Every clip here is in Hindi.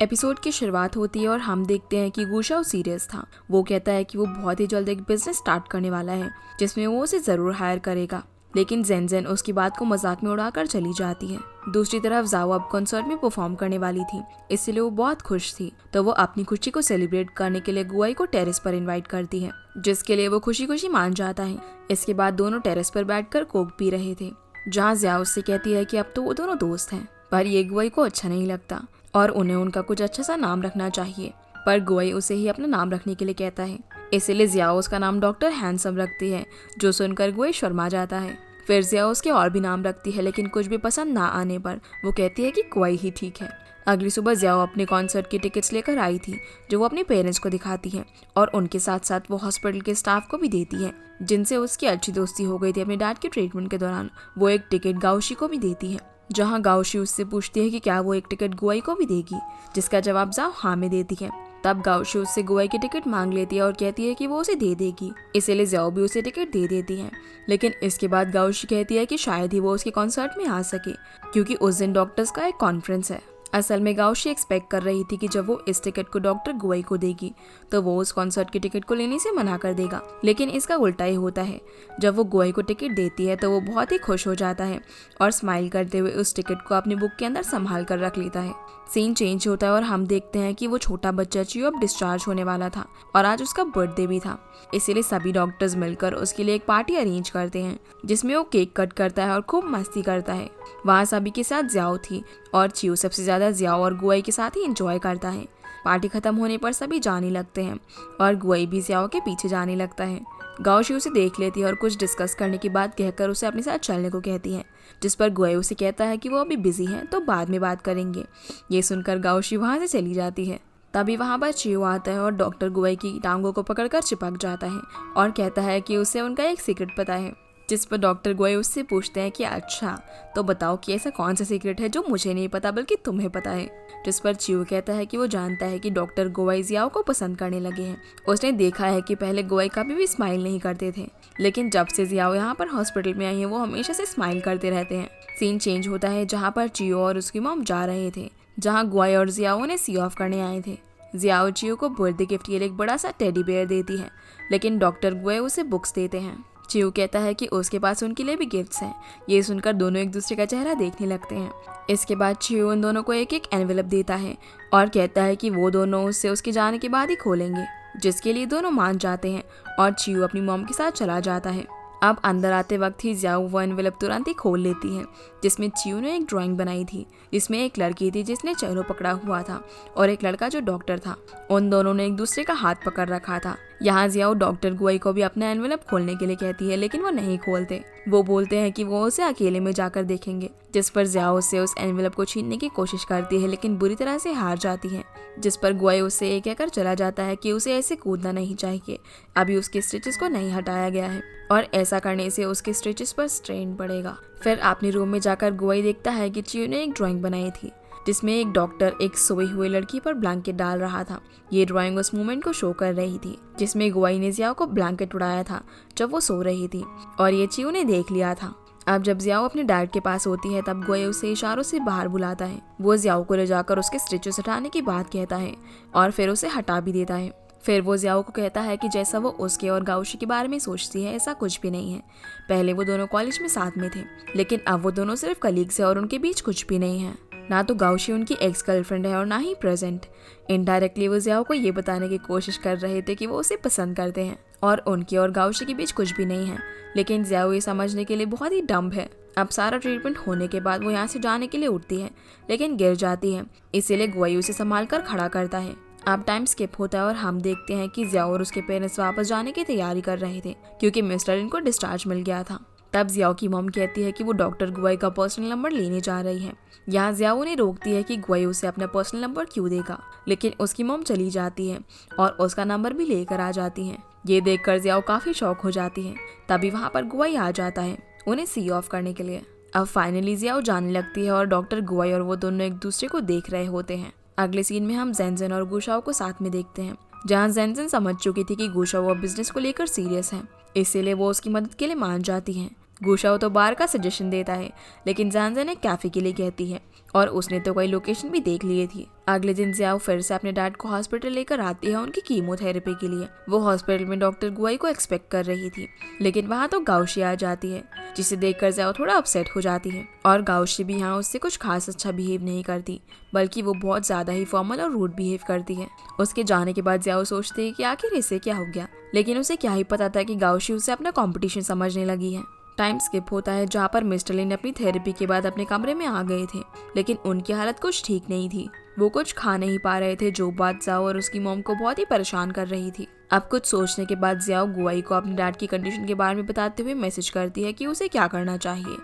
एपिसोड की शुरुआत होती है और हम देखते हैं कि गुशाओ सीरियस था। वो कहता है कि वो बहुत ही जल्द एक बिजनेस स्टार्ट करने वाला है जिसमें वो उसे जरूर हायर करेगा, लेकिन जेनजेन उसकी बात को मजाक में उड़ाकर चली जाती है। दूसरी तरफ जाओ अब कॉन्सर्ट में परफॉर्म करने वाली थी, इसलिए वो बहुत खुश थी। तो वो अपनी खुशी को सेलिब्रेट करने के लिए गुआई को टेरेस पर इनवाइट करती है, जिसके लिए वो खुशी खुशी मान जाता है। इसके बाद दोनों टेरेस पर बैठकर कोक पी रहे थे, जहाँ जियाओ उससे कहती है कि अब तो वो दोनों दोस्त हैं, पर ये गुआई को अच्छा नहीं लगता और उन्हें उनका कुछ अच्छा सा नाम रखना चाहिए। पर गुआई उसे ही अपना नाम रखने के लिए कहता है, इसीलिए जियाओ उसका नाम डॉक्टर हैंडसम रखती है, जो सुनकर गुआई शर्मा जाता है। फिर जियाओ उसके और भी नाम रखती है, लेकिन कुछ भी पसंद ना आने पर वो कहती है कि गुआई ही ठीक है। अगली सुबह जियाओ अपने कॉन्सर्ट की टिकट्स लेकर आई थी, जो वो अपने पेरेंट्स को दिखाती है और उनके साथ साथ वो हॉस्पिटल के स्टाफ को भी देती है, जिनसे उसकी अच्छी दोस्ती हो गई थी अपने डैड के ट्रीटमेंट के दौरान। वो एक टिकट गाओशी को भी देती है, जहां गाओशी उससे पूछती है कि क्या वो एक टिकट गुआई को भी देगी, जिसका जवाब जाओ हाँ में देती है। तब गाओशी उससे गुआई की टिकट मांग लेती है और कहती है कि वो उसे दे देगी, इसीलिए जाओ भी उसे टिकट दे देती है। लेकिन इसके बाद गाओशी कहती है कि शायद ही वो उसके कॉन्सर्ट में आ सके, क्योंकि उस दिन डॉक्टर्स का एक कॉन्फ्रेंस है। असल में गाओशी एक्सपेक्ट कर रही थी कि जब वो इस टिकट को डॉक्टर गुआई को देगी तो वो उस कॉन्सर्ट की टिकट को लेने से मना कर देगा, लेकिन इसका उल्टा ही होता है। जब वो गुआई को टिकट देती है तो वो बहुत ही खुश हो जाता है और स्माइल करते हुए उस टिकट को अपनी बुक के अंदर संभाल कर रख लेता है। सीन चेंज होता है और हम देखते हैं कि वो छोटा बच्चा चियो अब डिस्चार्ज होने वाला था और आज उसका बर्थडे भी था, इसीलिए सभी डॉक्टर्स मिलकर उसके लिए एक पार्टी अरेंज करते हैं, जिसमें वो केक कट करता है और खूब मस्ती करता है। वहाँ सभी के साथ जियाओ थी और चियो सबसे ज्यादा जियाओ और गुआई के साथ ही एंजॉय करता है। पार्टी खत्म होने पर सभी जाने लगते हैं और गुआई भी जियाओ के पीछे जाने लगता है। गाओशी उसे देख लेती है और कुछ डिस्कस करने की बात कहकर उसे अपने साथ चलने को कहती है, जिस पर गुआई उसे कहता है कि वो अभी बिजी है तो बाद में बात करेंगे। ये सुनकर गाओशी वहाँ से चली जाती है। तभी वहाँ पर चियो आता है और डॉक्टर गुआई की टांगों को पकड़कर चिपक जाता है और कहता है कि उसे उनका एक सीक्रेट पता है, जिस पर डॉक्टर गुआई उससे पूछते हैं कि अच्छा तो बताओ कि ऐसा कौन सा सीक्रेट है जो मुझे नहीं पता बल्कि तुम्हें पता है। जिस पर चियो कहता है कि वो जानता है कि डॉक्टर गुआई जियाओ को पसंद करने लगे हैं। उसने देखा है कि पहले गुआई कभी भी स्माइल नहीं करते थे, लेकिन जब से जियाओ यहाँ पर हॉस्पिटल में आई है वो हमेशा से स्माइल करते रहते हैं। सीन चेंज होता है जहाँ पर चियो और उसकी मॉम जा रहे थे, जहाँ गुआई और जियाओ ने सी ऑफ करने आए थे। जियाओ चियो को बर्थडे गिफ्ट के लिए एक बड़ा सा टेडी बेयर देती है, लेकिन डॉक्टर गुआई उसे बुक्स देते हैं। चियो कहता है कि उसके पास उनके लिए भी गिफ्ट्स हैं। ये सुनकर दोनों एक दूसरे का चेहरा देखने लगते हैं। इसके बाद चियो उन दोनों को एक एक एनवेलप देता है और कहता है कि वो दोनों उससे उसके जाने के बाद ही खोलेंगे, जिसके लिए दोनों मान जाते हैं और चियो अपनी मॉम के साथ चला जाता है। अब अंदर आते वक्त ही जियाओ वो एनवेलप तुरंत ही खोल लेती है, जिसमें चियो ने एक ड्राइंग बनाई थी, जिसमें एक लड़की थी जिसने चेहरा पकड़ा हुआ था और एक लड़का जो डॉक्टर था। उन दोनों ने एक दूसरे का हाथ पकड़ रखा था। यहाँ जियाओ डॉक्टर गुआई को भी अपना एनवेलप खोलने के लिए कहती है, लेकिन वो नहीं खोलते। वो बोलते हैं कि वो उसे अकेले में जाकर देखेंगे, जिस पर जियाओ उससे उस एनवेलप को छीनने की कोशिश करती है, लेकिन बुरी तरह से हार जाती है। जिस पर गुआई उससे ये कहकर चला जाता है कि उसे ऐसे कूदना नहीं चाहिए, अभी उसके स्टिचेस को नहीं हटाया गया है और ऐसा करने से उसके स्टिचेस पर स्ट्रेन पड़ेगा। फिर अपने रूम में जाकर गुआई देखता है कि चियो ने एक ड्राइंग बनाई थी, जिसमें एक डॉक्टर एक सोई हुई लड़की पर ब्लैंकेट डाल रहा था। ये ड्राइंग उस मोमेंट को शो कर रही थी जिसमें गुआई ने जियाओ को ब्लैंकेट उड़ाया था जब वो सो रही थी, और ये चियो ने देख लिया था। अब जब जियाओ अपने डैड के पास होती है तब गुआई उसे इशारों से बाहर बुलाता है। वो जियाओ को ले जाकर उसके स्टिचेस हटाने की बात कहता है और फिर उसे हटा भी देता है। फिर वो जियाओ को कहता है कि जैसा वो उसके और गाओशी के बारे में सोचती है ऐसा कुछ भी नहीं है। पहले वो दोनों कॉलेज में साथ में थे, लेकिन अब वो दोनों सिर्फ कलीग्स हैं और उनके बीच कुछ भी नहीं है। ना तो गाओशी उनकी एक्स गर्लफ्रेंड है और ना ही प्रेजेंट। इनडायरेक्टली वो जियाओ को ये बताने की कोशिश कर रहे थे कि वो उसे पसंद करते हैं और उनके और गाओशी के बीच कुछ भी नहीं है, लेकिन जियाओ ये समझने के लिए बहुत ही डम्ब है। अब सारा ट्रीटमेंट होने के बाद वो यहाँ से जाने के लिए उठती है, लेकिन गिर जाती है, इसीलिए गुआई उसे संभाल कर खड़ा करता है। अब टाइम स्किप होता है और हम देखते हैं कि जियाओ और उसके पेरेंट्स वापस जाने की तैयारी कर रहे थे, क्योंकि मिस्टर इनको डिस्चार्ज मिल गया था। तब जियाओ की मॉम कहती है कि वो डॉक्टर गुआई का पर्सनल नंबर लेने जा रही है। यहाँ जियाओ ने रोकती है कि गुआई उसे अपना पर्सनल नंबर क्यों देगा, लेकिन उसकी मॉम चली जाती है और उसका नंबर भी लेकर आ जाती है। ये देखकर जियाओ काफी शॉक हो जाती है। तभी वहाँ पर गुआई आ जाता है उन्हें सी ऑफ करने के लिए। अब फाइनली जियाओ जाने लगती है और डॉक्टर गुआई और वो दोनों एक दूसरे को देख रहे होते हैं। अगले सीन में हम जेनजेन और गुशाओ को साथ में देखते हैं, जहाँ जेनजेन समझ चुकी थी कि गुशाओ अब बिजनेस को लेकर सीरियस है, इसीलिए वो उसकी मदद के लिए मान जाती है। गुशाओ तो बार का सजेशन देता है, लेकिन जेनजेन एक कैफे के लिए कहती है और उसने तो कोई लोकेशन भी देख लिए थी। अगले दिन जियाओ फिर से अपने डैड को हॉस्पिटल लेकर आती है उनकी कीमोथेरेपी के लिए। वो हॉस्पिटल में डॉक्टर गुआई को एक्सपेक्ट कर रही थी, लेकिन वहाँ तो गाउशी आ जाती है, जिसे देखकर जियाओ थोड़ा अपसेट हो जाती है। और गाउशी भी यहाँ उससे कुछ खास अच्छा बिहेव नहीं करती, बल्कि वो बहुत ज्यादा ही फॉर्मल और रूड बिहेव करती है। उसके जाने के बाद जियाओ सोचती है कि आखिर इसे क्या हो गया, लेकिन उसे क्या ही पता था कि गाउशी उसे अपना कॉम्पिटिशन समझने लगी है। टाइम स्किप होता है जहाँ पर मिस्टर लिन अपनी थेरेपी के बाद अपने कमरे में आ गए थे, लेकिन उनकी हालत कुछ ठीक नहीं थी। वो कुछ खा नहीं पा रहे थे, जो बात जियाओ और उसकी मॉम को बहुत ही परेशान कर रही थी। अब कुछ सोचने के बाद जियाओ गुआई को अपने डैड की कंडीशन के बारे में बताते हुए मैसेज करती है कि उसे क्या करना चाहिए,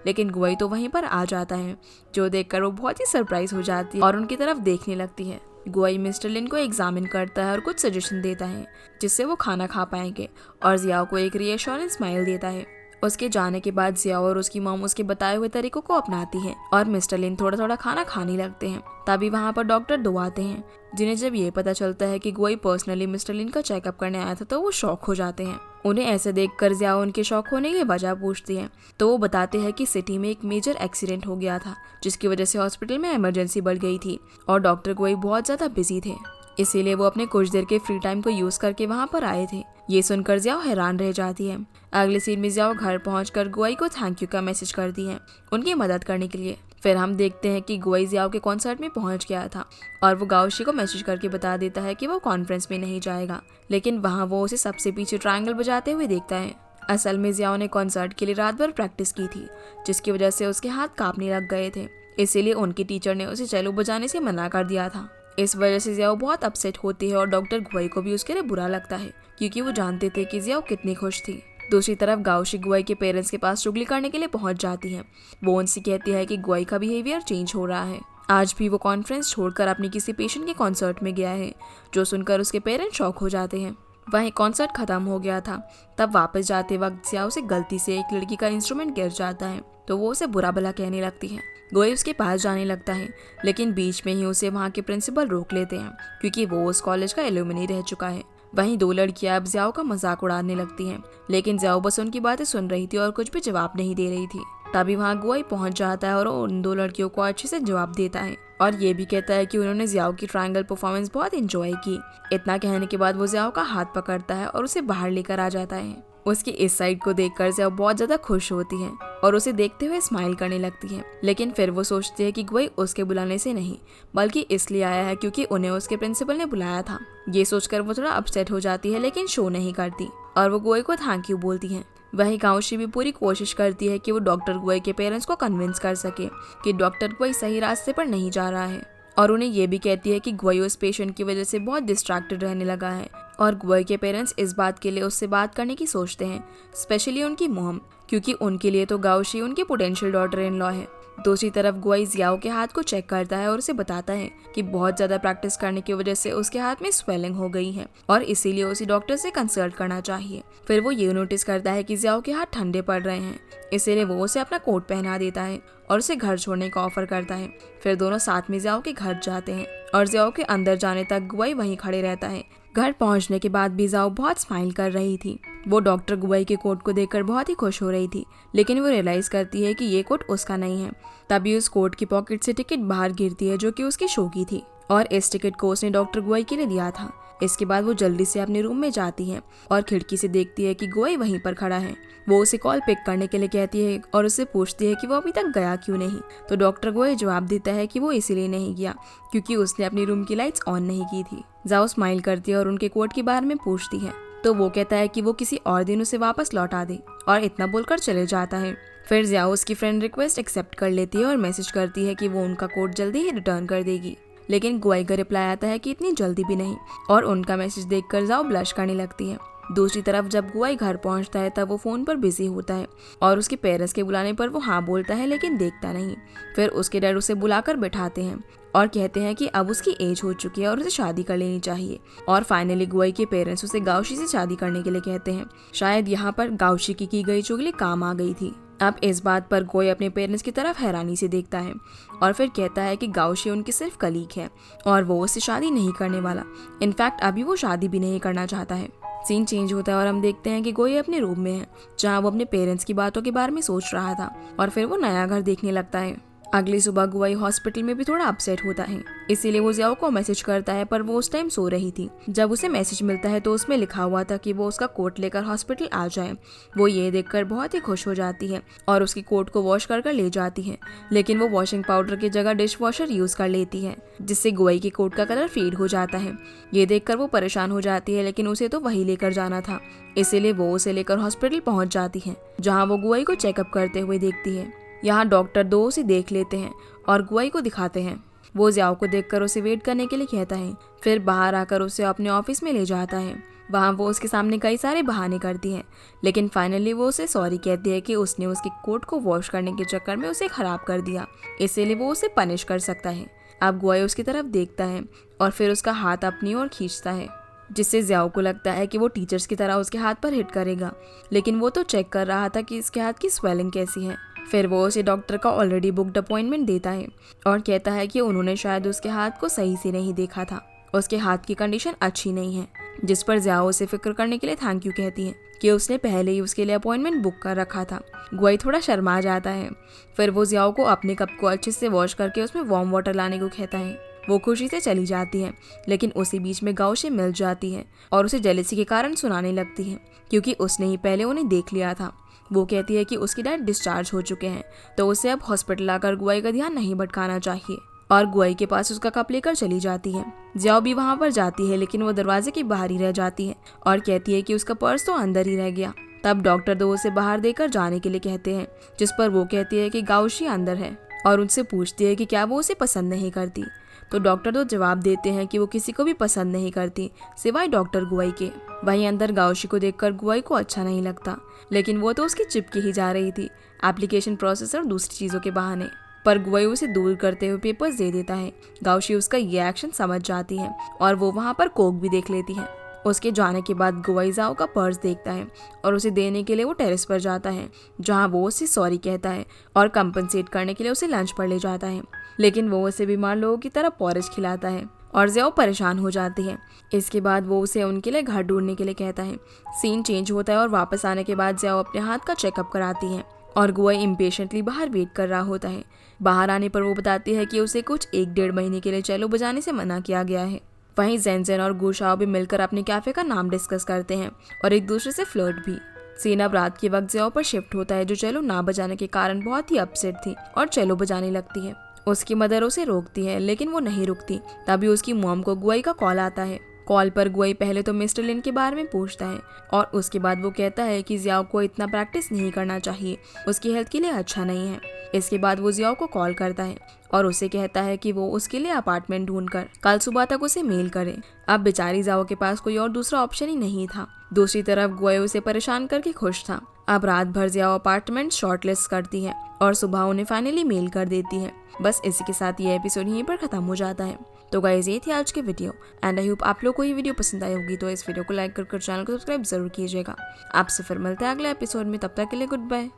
लेकिन गुआई तो वहीं पर आ जाता है, जो देखकर वो बहुत ही सरप्राइज हो जाती है और उनकी तरफ देखने लगती है। गुआई मिस्टर लिन को एग्जामिन करता है और कुछ सजेशन देता है जिससे वो खाना खा पाएंगे, और जियाओ को एक रीअश्योरेंस स्माइल देता है। उसके जाने के बाद जियाओ और उसकी मॉम उसके बताए हुए तरीकों को अपनाती है और मिस्टर लिन थोड़ा थोड़ा खाना खाने लगते हैं। तभी वहाँ पर डॉक्टर दो आते हैं, जिन्हें जब ये पता चलता है कि गुआई पर्सनली मिस्टर लिन का चेकअप करने आया था तो वो शॉक हो जाते हैं। उन्हें ऐसे देखकर जियाओ उनके शॉक होने की वजह पूछती है, तो वो बताते हैं कि सिटी में एक मेजर एक्सीडेंट हो गया था, जिसकी वजह से हॉस्पिटल में इमरजेंसी बढ़ गई थी और डॉक्टर गुआई बहुत ज्यादा बिजी थे, इसीलिए वो अपने कुछ देर के फ्री टाइम को यूज करके वहाँ पर आए थे। ये सुनकर जियाओ हैरान रह जाती है। अगले सीन में जियाओ घर पहुंचकर गुआई को थैंक यू का मैसेज करती है उनकी मदद करने के लिए। फिर हम देखते हैं कि गुआई जियाओ के कॉन्सर्ट में पहुंच गया था और वो गाउशी को मैसेज करके बता देता है कि वो कॉन्फ्रेंस में नहीं जाएगा, लेकिन वहाँ वो उसे सबसे पीछे ट्रायंगल बजाते हुए देखता है। असल में जियाओ ने कॉन्सर्ट के लिए रात भर प्रैक्टिस की थी, जिसकी वजह से उसके हाथ कांपने लग गए थे, इसीलिए उनकी टीचर ने उसे चेलो बजाने से मना कर दिया था। इस वजह से जियाओ बहुत अपसेट होती है और डॉक्टर गुआई को भी उसके लिए बुरा लगता है, क्योंकि वो जानते थे कि जियाओ कितनी खुश थी। दूसरी तरफ गाउशी गुआई के पेरेंट्स के पास चुगली करने के लिए पहुंच जाती है। वो उनसे कहती है कि गुआई का बिहेवियर चेंज हो रहा है। आज भी वो कॉन्फ्रेंस छोड़कर अपनी किसी पेशेंट के कॉन्सर्ट में गया है, जो सुनकर उसके पेरेंट्स शॉक हो जाते हैं। वहीं कॉन्सर्ट खत्म हो गया था, तब वापस जाते वक्त जियाओ से गलती से एक लड़की का इंस्ट्रूमेंट गिर जाता है, तो वो उसे बुरा भला कहने लगती है। गुआई उसके पास जाने लगता है, लेकिन बीच में ही उसे वहाँ के प्रिंसिपल रोक लेते हैं, क्योंकि वो उस कॉलेज का एलुमनी रह चुका है। वहीं दो लड़कियां अब जियाओ का मजाक उड़ाने लगती हैं, लेकिन जियाओ बस उनकी बातें सुन रही थी और कुछ भी जवाब नहीं दे रही थी। तभी वहाँ गुआई पहुंच जाता है और उन दो लड़कियों को अच्छे से जवाब देता है और ये भी कहता है कि उन्होंने जियाओ की ट्रायंगल परफॉर्मेंस बहुत एंजॉय की। इतना कहने के बाद वो जियाओ का हाथ पकड़ता है और उसे बाहर लेकर आ जाता है। उसकी इस साइड को देखकर जियाओ बहुत ज्यादा खुश होती है और उसे देखते हुए स्माइल करने लगती है, लेकिन फिर वो सोचती है कि गुआई उसके बुलाने से नहीं, बल्कि इसलिए आया है क्योंकि उन्हें उसके प्रिंसिपल ने बुलाया था। ये सोचकर वो थोड़ा अपसेट हो जाती है, लेकिन शो नहीं करती और वो गुआई को थैंक यू बोलती है। वहीं गाउशी भी पूरी कोशिश करती है कि वो डॉक्टर गुआई के पेरेंट्स को कन्विंस कर सके कि डॉक्टर गुआई सही रास्ते पर नहीं जा रहा है, और उन्हें ये भी कहती है कि गुआई उस पेशेंट की वजह से बहुत डिस्ट्रैक्टेड रहने लगा है और गुआई के पेरेंट्स इस बात के लिए उससे बात करने की सोचते हैं, स्पेशली उनकी मॉम, क्योंकि उनके लिए तो गाउशी उनकी पोटेंशियल डॉटर इन लॉ है। दूसरी तरफ गुआई जियाओ के हाथ को चेक करता है और उसे बताता है कि बहुत ज्यादा प्रैक्टिस करने की वजह से उसके हाथ में स्वेलिंग हो गई है और इसीलिए उसे डॉक्टर से कंसल्ट करना चाहिए। फिर वो ये नोटिस करता है कि जियाओ के हाथ ठंडे पड़ रहे हैं, इसीलिए वो उसे अपना कोट पहना देता है और उसे घर छोड़ने का ऑफर करता है। फिर दोनों साथ में जियाओ के घर जाते हैं और जियाओ के अंदर जाने तक गुआई वहीं खड़े रहता है। घर पहुंचने के बाद भी जियाओ बहुत स्माइल कर रही थी। वो डॉक्टर गुआई के कोट को देखकर बहुत ही खुश हो रही थी, लेकिन वो रियलाइज करती है कि ये कोट उसका नहीं है। तभी उस कोट की पॉकेट से टिकट बाहर गिरती है, जो कि उसकी शो की थी, और इस टिकट को उसने डॉक्टर गुआई के लिए दिया था। इसके बाद वो जल्दी से अपने रूम में जाती है और खिड़की से देखती है कि गुआई वहीं पर खड़ा है। वो उसे कॉल पिक करने के लिए कहती है और उससे पूछती है कि वो अभी तक गया क्यों नहीं, तो डॉक्टर गुआई जवाब देता है कि वो इसीलिए नहीं गया क्योंकि उसने अपनी रूम की लाइट्स ऑन नहीं की थी। जियाओ स्माइल करती है और उनके कोट के बारे में पूछती है, तो वो कहता है कि वो किसी और दिन उसे वापस लौटा दे, और इतना बोलकर चले जाता है। फिर जियाओ उसकी फ्रेंड रिक्वेस्ट एक्सेप्ट कर लेती है और मैसेज करती है कि वो उनका कोट जल्दी ही रिटर्न कर देगी, लेकिन गुआई का रिप्लाई आता है कि इतनी जल्दी भी नहीं, और उनका मैसेज देखकर जियाओ ब्लश करने लगती है। दूसरी तरफ जब गुआई घर पहुंचता है तब वो फोन पर बिजी होता है और उसके पेरेंट्स के बुलाने पर वो हाँ बोलता है, लेकिन देखता नहीं। फिर उसके डैड उसे बुलाकर बैठाते हैं और कहते हैं कि अब उसकी एज हो चुकी है और उसे शादी कर लेनी चाहिए, और फाइनली गुआई के पेरेंट्स उसे गाउशी से शादी करने के लिए कहते हैं। शायद यहाँ पर गाउशी की गई चुगली काम आ गई थी। अब इस बात पर गुआई अपने पेरेंट्स की तरफ हैरानी से देखता है और फिर कहता है कि गाउशी उनकी सिर्फ कलीग है और वो उससे शादी नहीं करने वाला। इनफैक्ट अभी वो शादी भी नहीं करना चाहता है। सीन चेंज होता है और हम देखते हैं कि गुआई अपने रूम में है, जहाँ वो अपने पेरेंट्स की बातों के बारे में सोच रहा था, और फिर वो नया घर देखने लगता है। अगली सुबह गुआई हॉस्पिटल में भी थोड़ा अपसेट होता है, इसीलिए वो जियाओ को मैसेज करता है, पर वो उस टाइम सो रही थी। जब उसे मैसेज मिलता है तो उसमें लिखा हुआ था कि वो उसका कोट लेकर हॉस्पिटल आ जाए। वो ये देखकर बहुत ही खुश हो जाती है और उसकी कोट को वॉश कर ले जाती है, लेकिन वो वॉशिंग पाउडर की जगह डिश वॉशर यूज कर लेती है, जिससे गुआई की कोट का कलर फेड हो जाता है। ये देखकर वो परेशान हो जाती है, लेकिन उसे तो वही लेकर जाना था, इसीलिए वो उसे लेकर हॉस्पिटल पहुंच जाती है, जहाँ वो गुआई को चेकअप करते हुए देखती है। यहाँ डॉक्टर दो उसे देख लेते हैं और गुआई को दिखाते हैं। वो जियाओ को देखकर उसे वेट करने के लिए कहता है, फिर बाहर आकर उसे अपने ऑफिस में ले जाता है। वहाँ वो उसके सामने कई सारे बहाने करती है, लेकिन फाइनली वो उसे सॉरी कहती है कि उसने उसकी कोट को वॉश करने के चक्कर में उसे खराब कर दिया, इसीलिए वो उसे पनिश कर सकता है। अब गुआई उसकी तरफ देखता है और फिर उसका हाथ अपनी ओर खींचता है, जिससे जियाओ को लगता है कि वो टीचर्स की तरह उसके हाथ पर हिट करेगा, लेकिन वो तो चेक कर रहा था कि इसके हाथ की स्वेलिंग कैसी है। फिर वो उसे डॉक्टर का ऑलरेडी बुक्ड अपॉइंटमेंट देता है और कहता है कि उन्होंने शायद उसके हाथ को सही से नहीं देखा था, उसके हाथ की कंडीशन अच्छी नहीं है, जिस पर जियाओ उसे फिक्र करने के लिए थैंक यू कहती है कि उसने पहले ही उसके लिए अपॉइंटमेंट बुक कर रखा था। गुआई थोड़ा शर्मा जाता है। फिर वो जियाओ को अपने कप को अच्छे से वॉश करके उसमें वार्म वाटर लाने को कहता है। वो खुशी से चली जाती है, लेकिन उसी बीच में गाओशी मिल जाती है और उसे जेलसी के कारण सुनाने लगती है, क्योंकि उसने ही पहले उन्हें देख लिया था। वो कहती है कि उसकी डैड डिस्चार्ज हो चुके हैं, तो उसे अब हॉस्पिटल आकर गुआई का ध्यान नहीं भटकाना चाहिए, और गुआई के पास उसका कप लेकर चली जाती है। जियाओ भी वहाँ पर जाती है, लेकिन वो दरवाजे के बाहर ही रह जाती है और कहती है कि उसका पर्स तो अंदर ही रह गया। तब डॉक्टर दो उसे बाहर देकर जाने के लिए कहते हैं, जिस पर वो कहती है कि गाओशी अंदर है और उनसे पूछती है कि क्या वो उसे पसंद नहीं करती। तो डॉक्टर दो जवाब देते हैं कि वो किसी को भी पसंद नहीं करती सिवाय डॉक्टर गुआई के। वहीं अंदर गाओशी को देखकर गुआई को अच्छा नहीं लगता, लेकिन वो तो उसकी चिपकी ही जा रही थी एप्लीकेशन प्रोसेस और दूसरी चीजों के बहाने। पर गुआई उसे दूर करते हुए पेपर्स दे देता है। गाओशी उसका ये एक्शन समझ जाती है और वो वहाँ पर कोक भी देख लेती है। उसके जाने के बाद गुआई जियाओ का पर्स देखता है और उसे देने के लिए वो टेरेस पर जाता है, जहाँ वो उसे सॉरी कहता है और कंपनसेट करने के लिए उसे लंच पर ले जाता है, लेकिन वो उसे बीमार लोगों की तरह पॉरेज खिलाता है और जियाओ परेशान हो जाती है। इसके बाद वो उसे उनके लिए घर ढूंढने के लिए कहता है। सीन चेंज होता है और वापस आने के बाद जियाओ अपने हाथ का चेकअप कराती है और गुआई इम्पेशेंटली बाहर वेट कर रहा होता है। बाहर आने पर वो बताती है कि उसे कुछ 1-1.5 महीने के लिए चेलो बजाने से मना किया गया है। वहीं जेनजेन और गुशाओ भी मिलकर अपने कैफे का नाम डिस्कस करते हैं और एक दूसरे से फ्लर्ट भी। सीन अब रात के वक्त जियाओ पर शिफ्ट होता है, जो चेलो ना बजाने के कारण बहुत ही अपसेट थी और चेलो बजाने लगती है। उसकी मदर उसे रोकती है, लेकिन वो नहीं रुकती। तभी उसकी मॉम को गुआई का कॉल आता है। कॉल पर गुआई पहले तो मिस्टर लिन के बारे में पूछता है और उसके बाद वो कहता है कि जियाओ को इतना प्रैक्टिस नहीं करना चाहिए, उसकी हेल्थ के लिए अच्छा नहीं है। इसके बाद वो जियाओ को कॉल करता है और उसे कहता है कि वो उसके लिए अपार्टमेंट ढूंढकर कल सुबह तक उसे मेल करे। अब बेचारी जियाओ के पास कोई और दूसरा ऑप्शन ही नहीं था। दूसरी तरफ गुआई उसे परेशान करके खुश था। अब रात भर जियाओ अपार्टमेंट शॉर्टलिस्ट करती है और सुबह उन्हें फाइनली मेल कर देती है। बस इसी के साथ ये एपिसोड यहीं पर खत्म हो जाता है। तो गाइस, ये थी आज की वीडियो एंड आई होप आप लोग को ये वीडियो पसंद आई होगी। तो इस वीडियो को लाइक कर चैनल को सब्सक्राइब जरूर कीजिएगा। आपसे फिर मिलते हैं अगले एपिसोड में, तब तक के लिए गुड बाय।